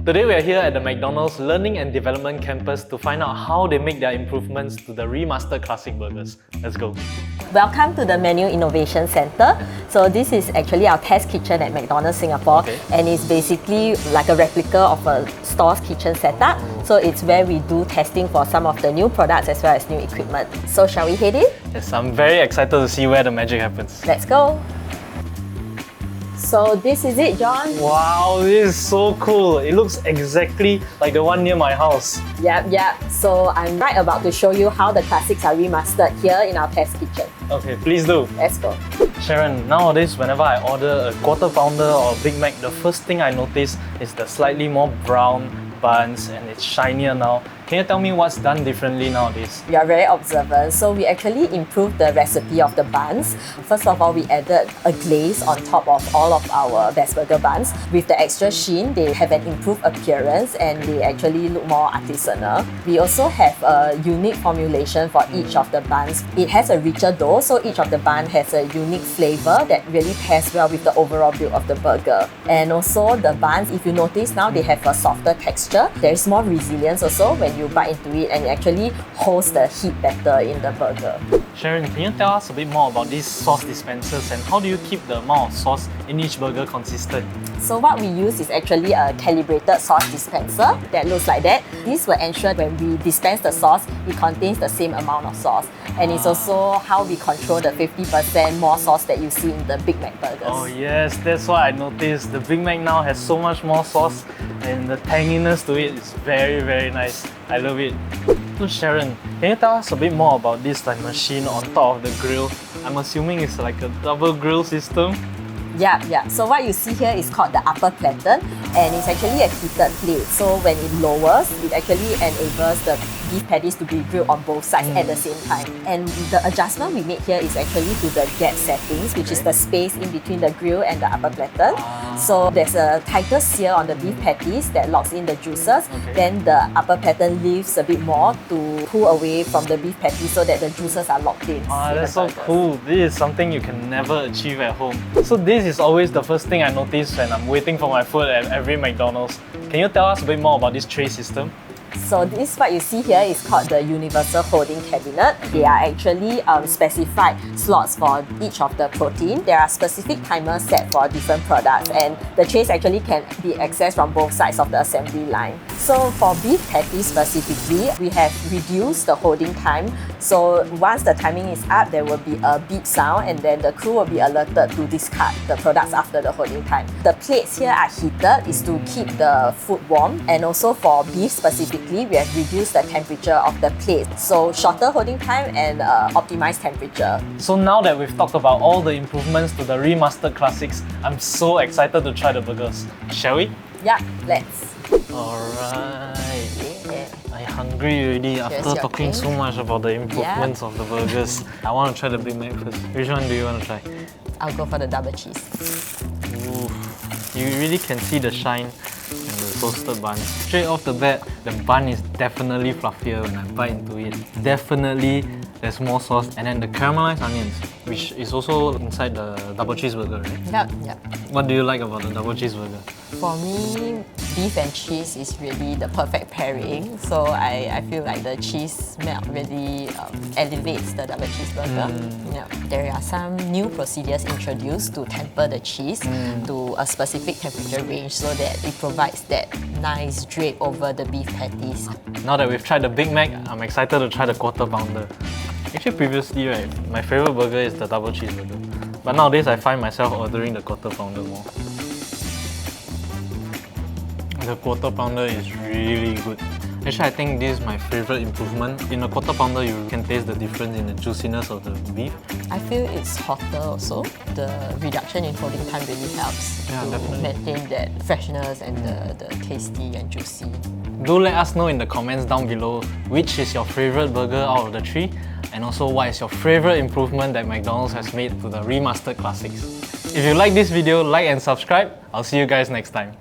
Today we are here at the McDonald's Learning and Development Campus to find out how they make their improvements to the remastered classic burgers. Let's go. Welcome to the Menu Innovation Center. So this is actually our test kitchen at McDonald's Singapore, and it's basically like a replica of a store's kitchen setup. So it's where we do testing for some of the new products as well as new equipment. So shall we head in? Yes, I'm very excited to see where the magic happens. Let's go. So this is it, John. Wow, this is so cool. It looks exactly like the one near my house. Yep. So I'm right about to show you how the classics are remastered here in our test kitchen. Okay, please do. Let's go. Sharon, nowadays whenever I order a quarter pounder or a Big Mac, the first thing I notice is the slightly more brown buns and it's shinier now. Can you tell me what's done differently nowadays? You are very observant. So we actually improved the recipe of the buns. First of all, we added a glaze on top of all of our best burger buns. With the extra sheen, they have an improved appearance and they actually look more artisanal. We also have a unique formulation for each of the buns. It has a richer dough, so each of the bun has a unique flavor that really pairs well with the overall build of the burger. And also the buns, if you notice now, they have a softer texture. There is more resilience also when you bite into it, and it actually holds the heat better in the burger. Sharon, can you tell us a bit more about these sauce dispensers and how do you keep the amount of sauce in each burger consistent? So what we use is actually a calibrated sauce dispenser that looks like that. This will ensure when we dispense the sauce, it contains the same amount of sauce. And it's also how we control the 50% more sauce that you see in the Big Mac burgers. Oh yes, that's why I noticed. The Big Mac now has so much more sauce and the tanginess to it is very nice. I love it. So Sharon, can you tell us a bit more about this machine on top of the grill? I'm assuming it's like a double grill system. Yeah. So what you see here is called the Upper Platter, and it's actually a heated plate. So when it lowers, it actually enables the beef patties to be grilled on both sides at the same time. And the adjustment we made here is actually to the gap settings, which is the space in between the grill and the upper platter. So there's a tighter sear on the beef patties that locks in the juices. Then the upper platter lifts a bit more to pull away from the beef patties so that the juices are locked in. That's so cool. This is something you can never achieve at home. So this is always the first thing I notice when I'm waiting for my food at every McDonald's. Can you tell us a bit more about this tray system? So this, what you see here, is called the Universal Holding Cabinet. They are actually specified slots for each of the protein. There are specific timers set for different products, and the trays actually can be accessed from both sides of the assembly line. So for beef patties specifically, we have reduced the holding time. So once the timing is up, there will be a beep sound and then the crew will be alerted to discard the products after the holding time. The plates here are heated, is to keep the food warm, and also for beef specifically, we have reduced the temperature of the plate. So shorter holding time and optimized temperature. So now that we've talked about all the improvements to the remastered classics, I'm so excited to try the burgers. Shall we? Yeah, let's. Alright. Yeah. I'm hungry already after talking so much about the improvements of the burgers. I want to try the Big Mac first. Which one do you want to try? I'll go for the double cheese. Ooh. You really can see the shine and the toasted bun. Straight off the bat, the bun is definitely fluffier when I bite into it. Definitely there's more sauce, and then the caramelized onions, which is also inside the double cheeseburger, right? Yep. What do you like about the double cheeseburger? For me, beef and cheese is really the perfect pairing. So I feel like the cheese melt really elevates the double cheeseburger. Yeah. There are some new procedures introduced to temper the cheese to a specific temperature range so that it provides that nice drape over the beef patties. Now that we've tried the Big Mac, I'm excited to try the quarter pounder. Actually, previously, right, my favorite burger is the double cheeseburger. But nowadays, I find myself ordering the quarter pounder more. The quarter pounder is really good. Actually, I think this is my favorite improvement. In a quarter pounder, you can taste the difference in the juiciness of the beef. I feel it's hotter also. The reduction in holding time really helps to maintain that freshness and the tasty and juicy. Do let us know in the comments down below which is your favorite burger out of the three, and also what is your favorite improvement that McDonald's has made to the remastered classics. If you like this video, like and subscribe. I'll see you guys next time.